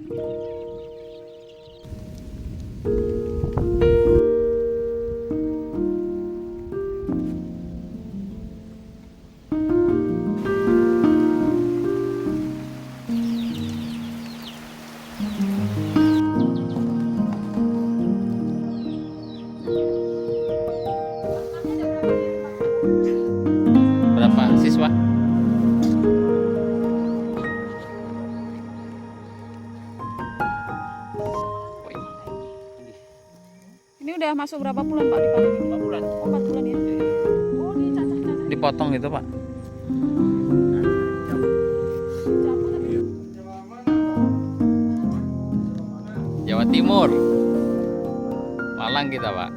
Berapa siswa? Ini udah masuk berapa bulan Pak dipanen ini? 4 bulan. Oh, 4 bulan ya. Oh, ini cacah-cacah. Dipotong gitu, Pak. Cabut tapi Jawa Timur. Malang kita, Pak.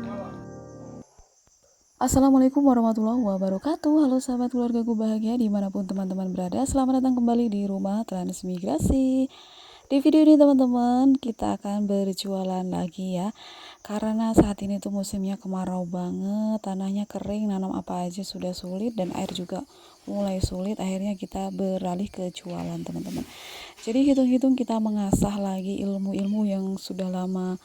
Assalamualaikum warahmatullahi wabarakatuh. Halo sahabat keluargaku bahagia dimanapun teman-teman berada. Selamat datang kembali di rumah transmigrasi. Di video ini teman-teman kita akan berjualan lagi ya. Karena saat ini tuh musimnya kemarau banget, tanahnya kering, nanam apa aja sudah sulit dan air juga mulai sulit. Akhirnya kita beralih ke jualan teman-teman. Jadi hitung-hitung kita mengasah lagi ilmu-ilmu yang sudah lama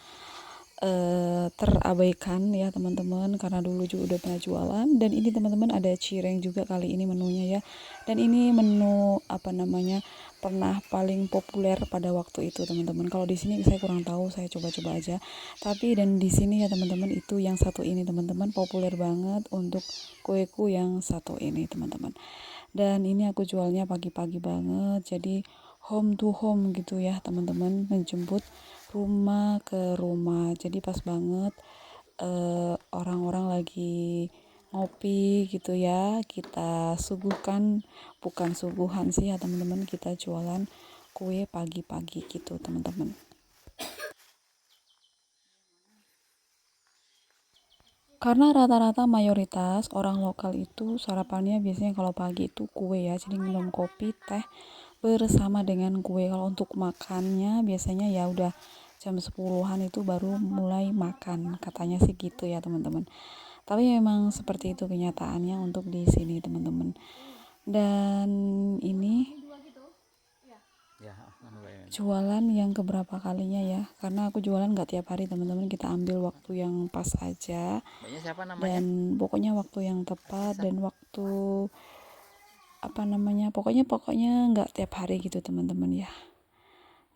terabaikan ya teman-teman, karena dulu juga udah pernah jualan. Dan ini teman-teman ada cireng juga kali ini menunya ya, dan ini menu apa namanya pernah paling populer pada waktu itu teman-teman. Kalau di sini saya kurang tahu, saya coba-coba aja. Tapi dan di sini ya teman-teman, itu yang satu ini teman-teman populer banget untuk kueku yang satu ini teman-teman. Dan ini aku jualnya pagi-pagi banget, jadi home to home gitu ya teman-teman, menjemput rumah ke rumah. Jadi pas banget orang-orang lagi ngopi gitu ya, kita suguhkan, bukan suguhan sih ya teman-teman, kita jualan kue pagi-pagi gitu teman-teman. Karena rata-rata mayoritas orang lokal itu sarapannya biasanya kalau pagi itu kue ya, jadi minum kopi, teh bersama dengan kue. Kalau untuk makannya biasanya ya udah jam 10-an itu baru mulai makan, katanya sih gitu ya teman-teman. Tapi memang seperti itu kenyataannya untuk di sini teman-teman. Dan ini Ya, jualan yang keberapa kalinya ya, karena aku jualan nggak tiap hari teman-teman, kita ambil waktu yang pas aja. Mbaknya siapa namanya? Dan pokoknya waktu yang tepat dan waktu apa namanya, pokoknya nggak tiap hari gitu teman-teman ya.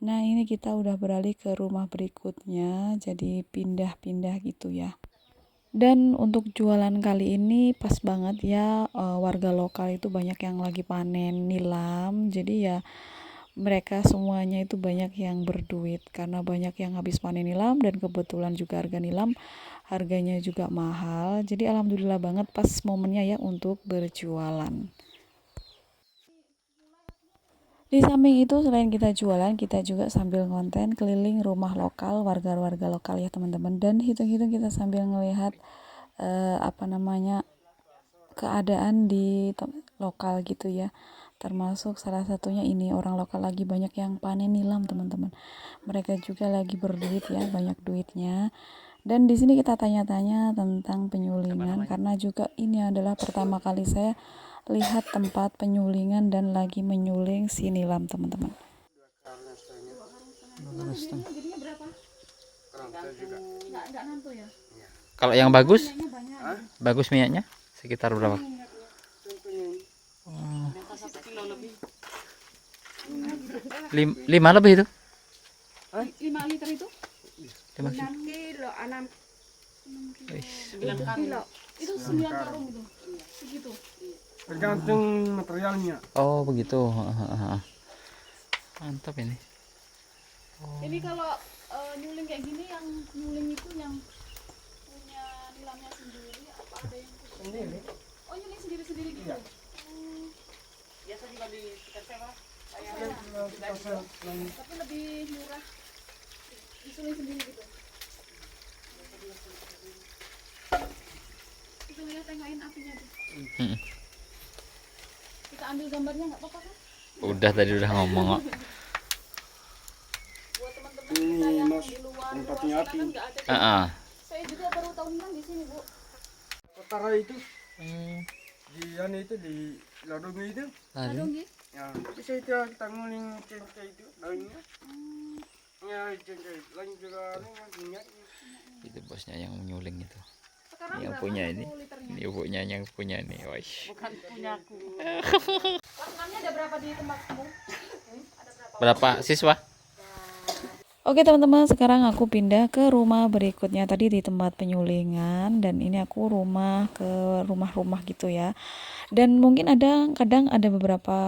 Nah ini kita udah beralih ke rumah berikutnya, jadi pindah-pindah gitu ya. Dan untuk jualan kali ini pas banget ya, warga lokal itu banyak yang lagi panen nilam, jadi ya mereka semuanya itu banyak yang berduit karena banyak yang habis panen nilam, dan kebetulan juga harga nilam harganya juga mahal. Jadi alhamdulillah banget pas momennya ya untuk berjualan. Di samping itu selain kita jualan, kita juga sambil konten keliling rumah lokal, warga-warga lokal ya teman-teman. Dan hitung-hitung kita sambil ngelihat apa namanya keadaan di lokal gitu ya. Termasuk salah satunya ini, orang lokal lagi banyak yang panen nilam teman-teman. Mereka juga lagi berduit ya, banyak duitnya. Dan di sini kita tanya-tanya tentang penyulingan, karena juga ini adalah pertama kali saya lihat tempat penyulingan dan lagi menyuling si nilam teman-teman. Kalau yang bagus? Bagus minyaknya? Sekitar berapa? Oh. 5 lebih itu? 5 liter itu? 5 kilo, 6 kilo. Itu 9 karung itu. Segitu. tergantung materialnya. Oh begitu. Mantap ini. Ini kalau nyuling kayak gini, yang nyuling itu yang punya nilamnya sendiri apa ada yang Sendiri. Oh, nyuling sendiri-sendiri gitu. Iya. Biasa juga di sewa. Tapi lebih murah disuling sendiri gitu. Itu ya, tengahin apinya tuh. Kita ambil gambarnya nggak apa-apa kan? Udah tadi udah ngomong kok. Buat teman-teman kita yang Mas, di luar tempatnya sana api. kan nggak ada. Heeh. Saya juga baru tahunan di sini bu. Utara itu di anu itu di ladung itu. Lalu Ladung ya? Ya, di situ kita nguling cengkeh itu daunnya. cengkeh. Lain juga minyaknya. Itu bosnya yang menyuling itu. Sekarang Yang berapa punya itu ini. liternya? Ini ibunya yang punya nih. Waish. Bukan punyaku. Lapangannya ada berapa di tempatmu? Ada berapa? Berapa siswa? Oke teman-teman, sekarang aku pindah ke rumah berikutnya. Tadi di tempat penyulingan, dan ini aku rumah ke rumah-rumah gitu ya. Dan mungkin kadang ada beberapa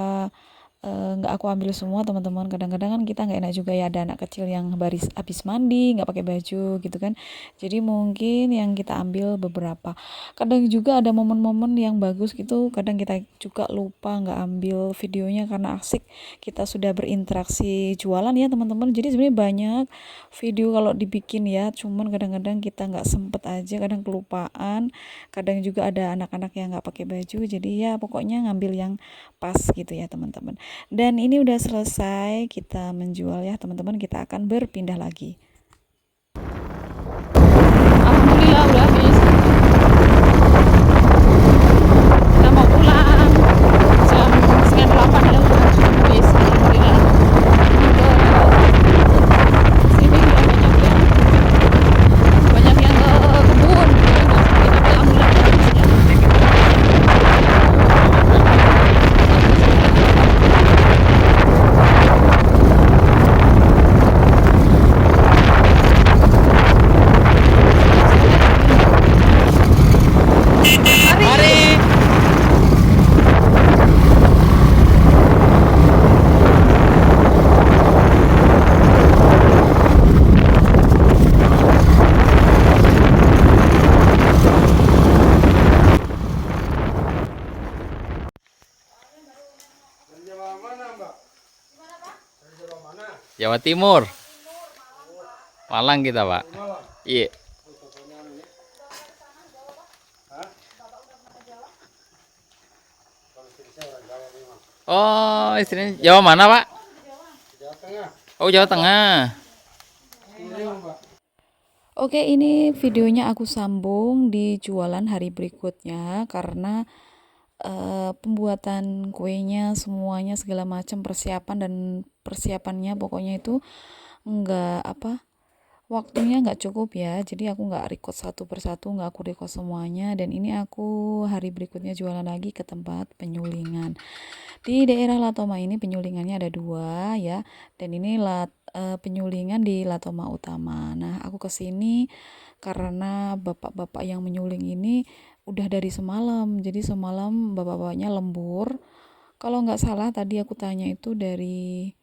nggak aku ambil semua teman-teman. Kadang-kadang kan kita nggak enak juga ya, ada anak kecil yang baris habis mandi nggak pakai baju gitu kan. Jadi mungkin yang kita ambil beberapa. Kadang juga ada momen-momen yang bagus gitu, kadang kita juga lupa nggak ambil videonya karena asik kita sudah berinteraksi jualan ya teman-teman. Jadi sebenarnya banyak video kalau dibikin ya, cuman kadang-kadang kita nggak sempet aja, kadang kelupaan, kadang juga ada anak-anak yang nggak pakai baju. Jadi ya pokoknya ngambil yang pas gitu ya teman-teman. Dan ini udah selesai kita menjual ya teman-teman, kita akan berpindah lagi. Alhamdulillah udah habis. Kita mau pulang jam setengah 8 ya, udah habis. Alhamdulillah. Sini udah banyak yang ke kebun. Tapi alhamdulillah udah habis ya. Mari. Dari Jawa mana, Mbak? Dari Jawa mana? Jawa Timur. Malang kita, Pak. Malang. Iya. Oh, istrinya Jawa mana, Pak? Jawa Tengah. Oh, Jawa Tengah. Ini, Mbak. Oke, ini videonya aku sambung di jualan hari berikutnya karena pembuatan kuenya semuanya segala macam persiapannya pokoknya itu waktunya nggak cukup ya, jadi aku nggak record satu persatu, nggak aku record semuanya. Dan ini aku hari berikutnya jualan lagi ke tempat penyulingan di daerah Latoma. Ini penyulingannya ada 2 ya, dan ini penyulingan di Latoma Utama. Nah aku kesini karena bapak-bapak yang menyuling ini udah dari semalam, jadi semalam bapak-bapaknya lembur. Kalau nggak salah tadi aku tanya itu dari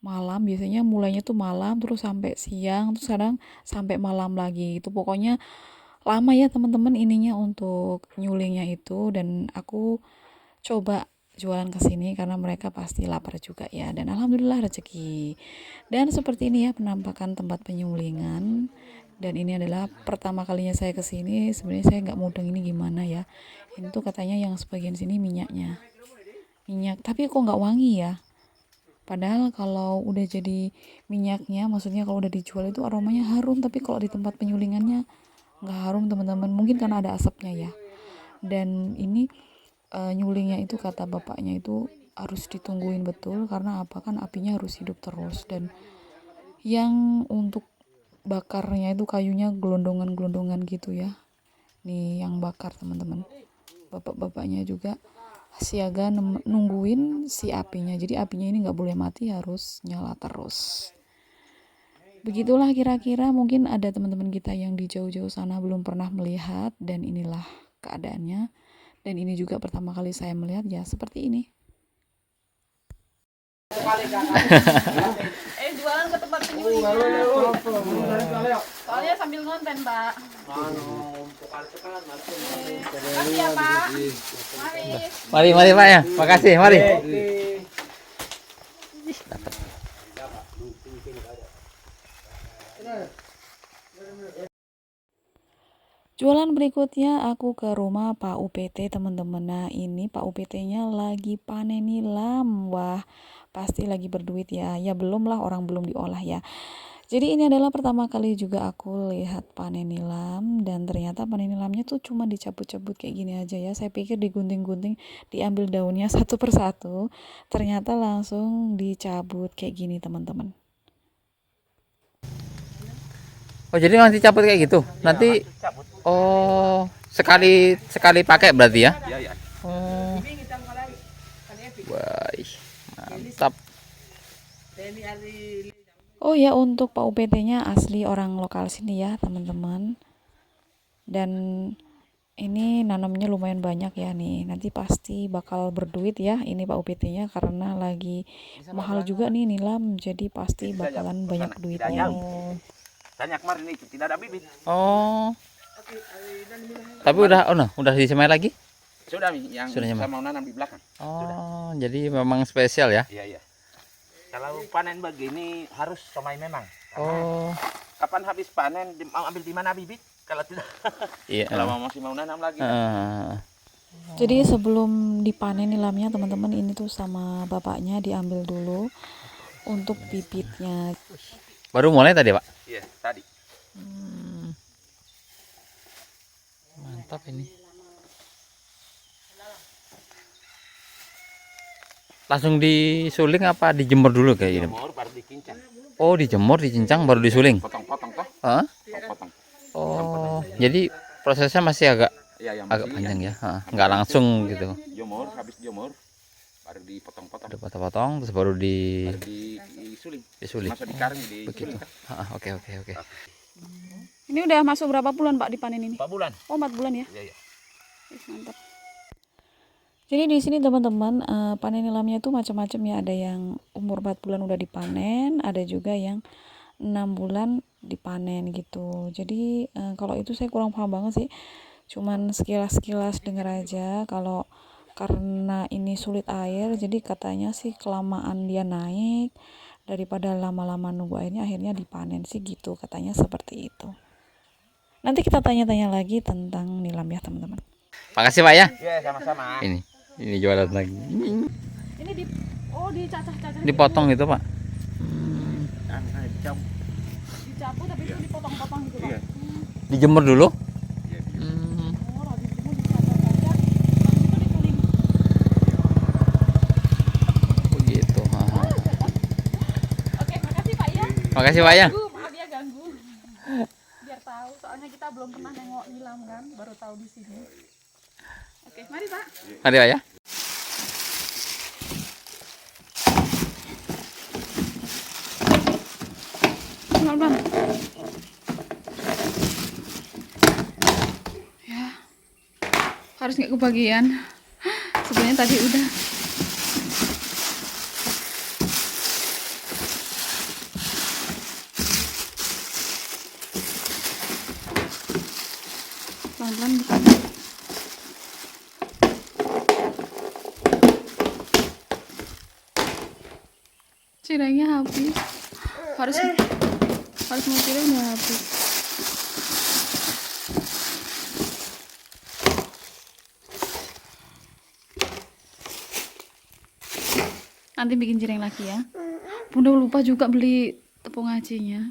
malam, biasanya mulainya tuh malam terus sampai siang, terus kadang sampai malam lagi. Itu pokoknya lama ya teman-teman ininya untuk nyulingnya itu. Dan aku coba jualan ke sini karena mereka pasti lapar juga ya, dan alhamdulillah rezeki. Dan seperti ini ya penampakan tempat penyulingan. Dan ini adalah pertama kalinya saya ke sini. Sebenarnya saya nggak mudeng ini gimana ya. Ini tuh katanya yang sebagian sini minyak, tapi kok nggak wangi ya. Padahal kalau udah jadi minyaknya, maksudnya kalau udah dijual itu aromanya harum, tapi kalau di tempat penyulingannya nggak harum teman-teman. Mungkin karena ada asapnya ya. Dan ini nyulingnya itu kata bapaknya itu harus ditungguin betul, karena apa, kan apinya harus hidup terus. Dan yang untuk bakarnya itu kayunya gelondongan-gelondongan gitu ya. Nih yang bakar teman-teman. Bapak-bapaknya juga siaga nungguin si apinya. Jadi apinya ini nggak boleh mati, harus nyala terus. Begitulah kira-kira. Mungkin ada teman-teman kita yang di jauh-jauh sana belum pernah melihat, dan inilah keadaannya. Dan ini juga pertama kali saya melihat ya seperti ini. Jualan ke tempat penyulingan. Soalnya sambil ngonten, Pak. Makasih ya, Pak. Mari. Mari Pak ya. Makasih, mari. Jualan berikutnya aku ke rumah Pak UPT teman-teman. Nah ini Pak UPT-nya lagi panen nilam. Wah pasti lagi berduit ya. Ya belum lah, orang belum diolah ya. Jadi ini adalah pertama kali juga aku lihat panen nilam. Dan ternyata panen nilamnya tuh cuma dicabut-cabut kayak gini aja ya. Saya pikir digunting-gunting, diambil daunnya satu persatu. Ternyata langsung dicabut kayak gini teman-teman. Oh, jadi nanti cabut kayak gitu. Nanti Cabut. oh, sekali pakai berarti ya? Iya, iya. Oh. Wah, mantap. Oh ya, untuk Pak UPT-nya asli orang lokal sini ya teman-teman. Dan ini nanamnya lumayan banyak ya nih. Nanti pasti bakal berduit ya ini Pak UPT-nya, karena lagi mahal juga nih nilam. Jadi pasti bakalan banyak duitnya nih. Tanya kemarin itu tidak ada bibit. Oh. Tapi udah udah disemai lagi? Sudah Mi, yang Sudah saya nyaman. mau nanam di belakang. Oh, jadi memang spesial ya? Iya, iya. Kalau panen begini harus semai memang. Karena Oh. kapan habis panen mau ambil di mana bibit? Kalau tidak, Iya. kalau masih mau nanam lagi. Jadi sebelum dipanen nilamnya teman-teman, ini tuh sama bapaknya diambil dulu untuk bibitnya. Baru mulai tadi, Pak? Iya, tadi. Mantap ini. Langsung disuling apa dijemur dulu kayak gini? Jemur baru dikincang. Oh, dijemur, dicincang baru disuling. Potong-potong toh. Hah? Potong. Oh, jadi prosesnya masih agak Iya, yang agak masih panjang iya. ya? Hah, nggak langsung gitu. Jemur, habis jemur baru dipotong-potong. Dipotong-potong terus baru Baru disuling. disuling. Masuk di karung Begitu. disuling kan. Oke. Ini udah masuk berapa bulan Pak dipanen ini? 4 bulan. Oh, 4 bulan ya? Iya, iya. Mantap. Jadi di sini teman-teman, panen nilamnya itu macam-macam ya. Ada yang umur 4 bulan udah dipanen, ada juga yang 6 bulan dipanen gitu. Jadi kalau itu saya kurang paham banget sih. Cuman sekilas-sekilas dengar aja kalau karena ini sulit air, jadi katanya sih kelamaan dia naik daripada lama-lama nunggu airnya, akhirnya dipanen sih gitu, katanya seperti itu. Nanti kita tanya-tanya lagi tentang nilam ya teman-teman. Makasih, Pak ya. Iya, sama-sama. Ini jualan lagi. Ini dicacah-cacah, Dipotong gitu, Pak. dicapu tapi itu dipotong-potong gitu Pak. Iya. Dijemur dulu. Iya, iya. Oh, habis itu dicacah-cacah, habis itu disuling. Begitu. Oke, makasih Pak ya. Makasih, Pak ya. Maaf ya ganggu. Biar tahu, soalnya kita belum pernah nengok nilam kan, baru tahu di sini. Oke, mari Pak. Mari, Pak ya. Pelan-pelan. Ya, harus nggak kebagian. Sebenarnya tadi udah. Pelan-pelan bukan. Cirengnya habis. Harus mau cireng udah habis. Nanti bikin cireng lagi ya. Bunda lupa juga beli tepung acinya.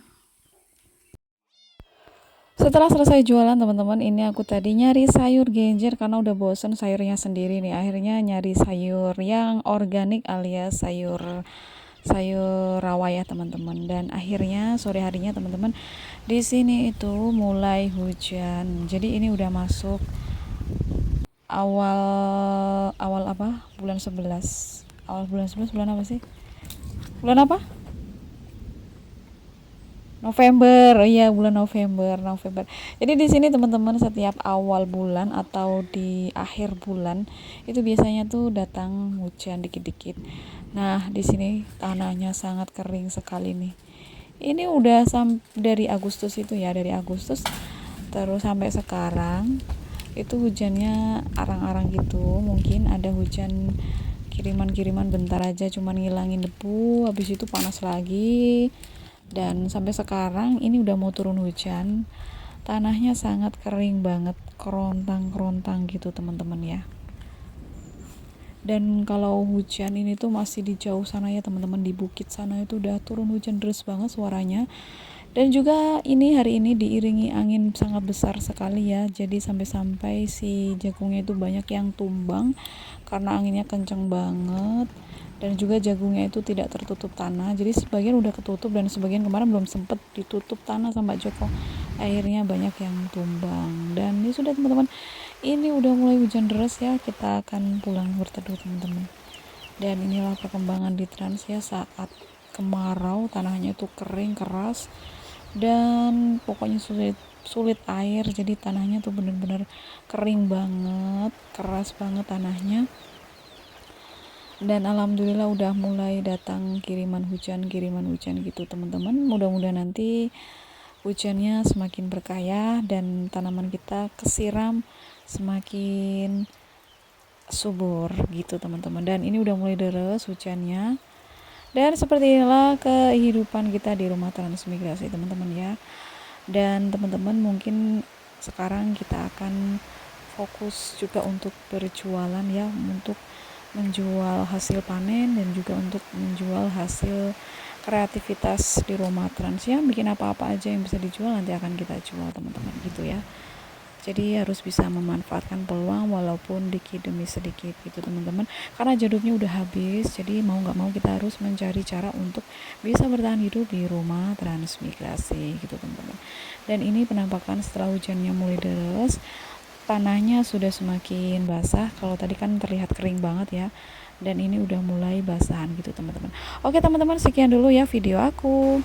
Setelah selesai jualan teman-teman, ini aku tadi nyari sayur genjer karena udah bosen sayurnya sendiri nih. Akhirnya nyari sayur yang organik alias sayur rawa ya teman-teman. Dan akhirnya sore harinya teman-teman di sini itu mulai hujan. Jadi ini udah masuk awal apa? Bulan 11. Awal bulan 11 bulan apa sih? Bulan apa? November, iya bulan November. Jadi di sini teman-teman setiap awal bulan atau di akhir bulan itu biasanya tuh datang hujan dikit-dikit. Nah di sini tanahnya sangat kering sekali nih. Ini udah dari Agustus itu ya, dari Agustus terus sampai sekarang itu hujannya arang-arang gitu. Mungkin ada hujan kiriman-kiriman bentar aja, cuman ngilangin debu, habis itu panas lagi. Dan sampai sekarang ini udah mau turun hujan, tanahnya sangat kering banget, kerontang-kerontang gitu teman-teman ya. Dan kalau hujan ini tuh masih di jauh sana ya teman-teman, di bukit sana itu udah turun hujan deras banget suaranya. Dan juga ini hari ini diiringi angin sangat besar sekali ya, jadi sampai-sampai si jagungnya itu banyak yang tumbang karena anginnya kenceng banget. dan juga jagungnya itu tidak tertutup tanah, jadi sebagian udah ketutup dan sebagian kemarin belum sempet ditutup tanah sama Pak Joko, akhirnya banyak yang tumbang. Dan ini sudah teman-teman, ini udah mulai hujan deras ya, kita akan pulang berteduh teman-teman. Dan inilah perkembangan di Trans ya, saat kemarau tanahnya itu kering keras dan pokoknya sulit air, jadi tanahnya tuh bener-bener kering banget, keras banget tanahnya. Dan alhamdulillah udah mulai datang kiriman hujan gitu teman-teman. Mudah-mudahan nanti hujannya semakin berkah dan tanaman kita kesiram semakin subur gitu teman-teman. Dan ini udah mulai deras hujannya. Dan seperti inilah kehidupan kita di rumah transmigrasi teman-teman ya. Dan teman-teman mungkin sekarang kita akan fokus juga untuk berjualan ya, untuk menjual hasil panen dan juga untuk menjual hasil kreativitas di rumah trans ya, bikin apa-apa aja yang bisa dijual nanti akan kita jual teman-teman gitu ya. Jadi harus bisa memanfaatkan peluang walaupun dikit demi sedikit gitu teman-teman, karena jaduknya udah habis, jadi mau nggak mau kita harus mencari cara untuk bisa bertahan hidup di rumah transmigrasi gitu teman-teman. Dan ini penampakan setelah hujannya mulai deras, tanahnya sudah semakin basah. Kalau tadi kan terlihat kering banget ya, dan ini udah mulai basahan gitu teman-teman. Oke teman-teman, sekian dulu ya video aku.